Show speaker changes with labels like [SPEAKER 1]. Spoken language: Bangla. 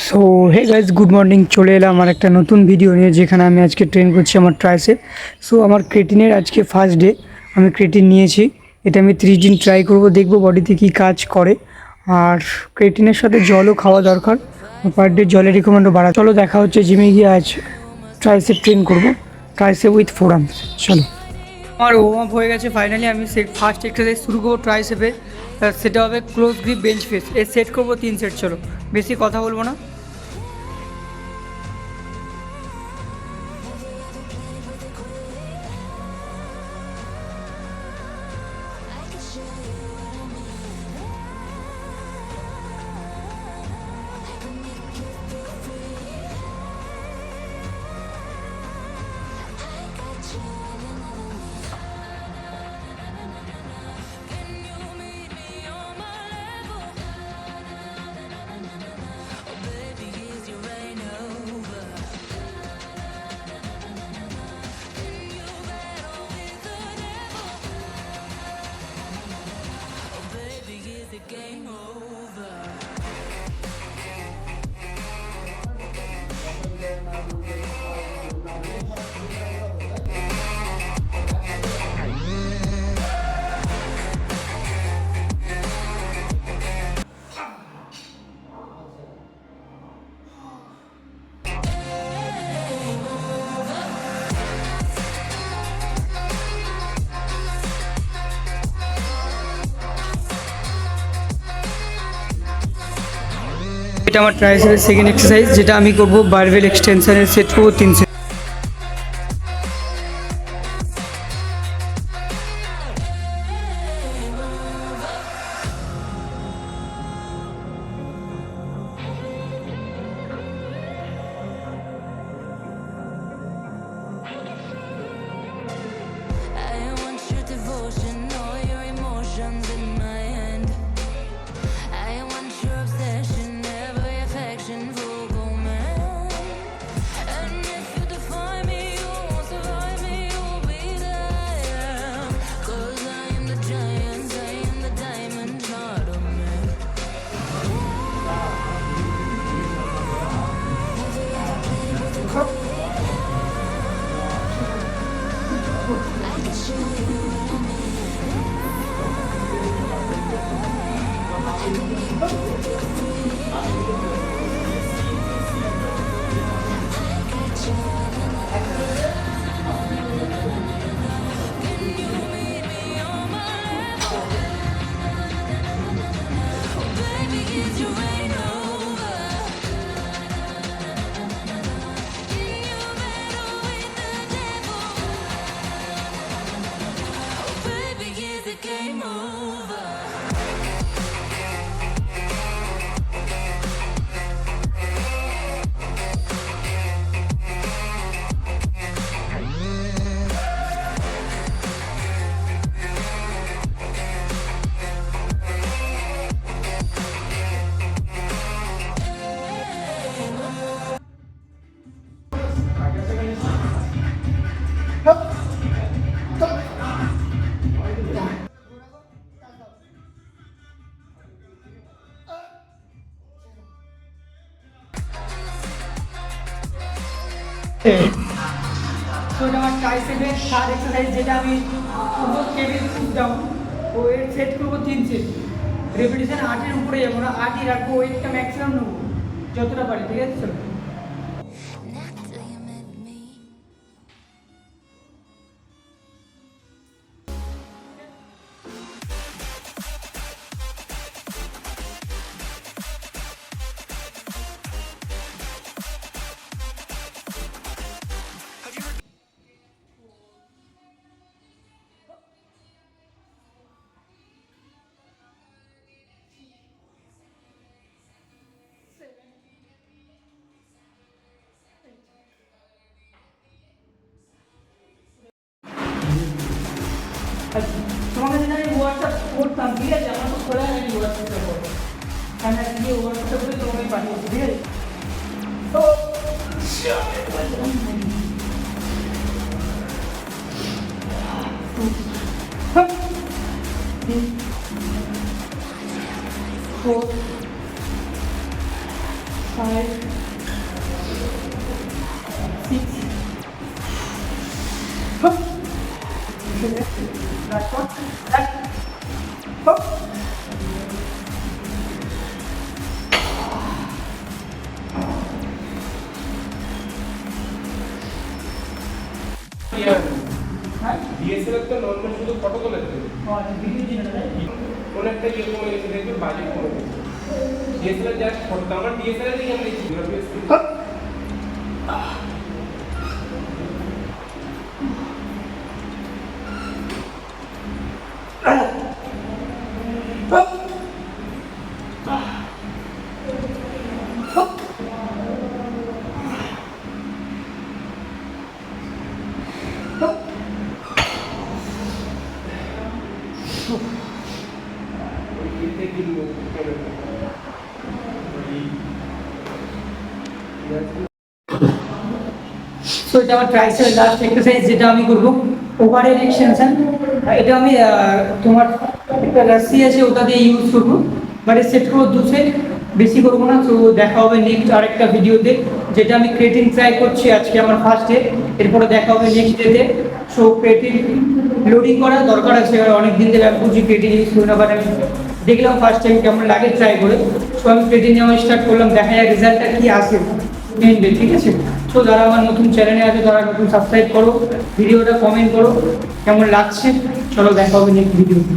[SPEAKER 1] So hey guys good morning, চলে এলাম আমার একটা নতুন ভিডিও নিয়ে, যেখানে আমি আজকে ট্রেন করছি আমার ট্রাইসেপ। সো আমার ক্রেটিনের আজকে ফার্স্ট ডে, আমি ক্রেটিন নিয়েছি। এটা আমি 30 দিন ট্রাই করব, দেখবো বডিতে কী কাজ করে। আর ক্রেটিনের সাথে জলও খাওয়া দরকার, পার ডে জলের রিকমেন্ডও বাড়া। চলো দেখা হচ্ছে জিমে গিয়ে, আজ ট্রাইসেপ ট্রেন করবো, ট্রাইসেপ উইথ ফোর আর্মস। চলো, আমার ওয়ার্ম আপ হয়ে গেছে ফাইনালি। আমি ফার্স্ট এক্সারসাইজ শুরু করবো ট্রাইসেপে, সেটা হবে ক্লোজ গ্রিপ বেঞ্চ প্রেস। এর সেট করবো 3 সেট। চলো, বেশি কথা বলবো না। এটা আমার ট্রাইসেপের সেকেন্ড এক্সারসাইজ, যেটা আমি করবো বারবেল এক্সটেনশনের সেট করবো 3 সেট। তো এটা আমার ট্রাইসেপের থার্ড এক্সারসাইজ, যেটা আমি করবো টেবিল পুশ ডাউন। ও এর সেট করবো 3 সেট। রেপিটেশন 8-এর উপরে যাবো না, 8ই রাখবো, ওয়েটটা ম্যাক্সিমাম নেবো যতটা পারি। ঠিক আছে, চলো। তোমাকে যেটা আমি হোয়াটসঅ্যাপ করতাম, ঠিক আছে, আমার তো খোলা হয়নি হোয়াটসঅ্যাপটা করবো, আমি আজকে হোয়াটসঅ্যাপ করে তোমাকে পাঠিয়েছি, ঠিক আছে। তো 5, 6. Hop. Last one. Last. Hop.
[SPEAKER 2] DSLR তো নর্মাল শুধু ফটো তোলা যায়
[SPEAKER 1] ভিডিও যেটা
[SPEAKER 2] কোন একটা ইয়ে কমে গেছে দেখবে বাজেট কমে গেছে ডিএসএলআর জাস্ট ফটো আমার ডিএসএলআর এই আমরা দেখছি
[SPEAKER 1] সো এটা আমার ট্রাইসের লাস্ট এক্সারসাইজ যেটা আমি করবো ওভারহেড এক্সটেনশন। এটা আমি তোমার একটা রাশি আছে ওটা দিয়ে ইউজ করবো, বাট সেট করবো 2 সেট, বেশি করবো না। তো দেখা হবে নেক্সট আরেকটা ভিডিওতে, যেটা আমি ক্রেটিন ট্রাই করছি আজকে আমার ফার্স্ট ডে, এরপরে দেখা হবে নেক্সট ডেতে। সো ক্রেটিন লোডিং করার দরকার আছে, অনেক দিন ধরে আমি বুঝি ক্রেটিন ইউজ করি না, বাট আমি দেখলাম ফার্স্ট টাইম কেমন লাগে ট্রাই করে। সো আমি ক্রেটিন নেওয়া স্টার্ট করলাম, দেখা যায় রেজাল্টটা কী আসে মেনলি, ঠিক আছে? সো যারা আমার নতুন চ্যানেলে আছে তারা নতুন সাবস্ক্রাইব করো, ভিডিওটা কমেন্ট করো কেমন লাগছে। চলো দেখা হবে নেক্সট ভিডিওতে।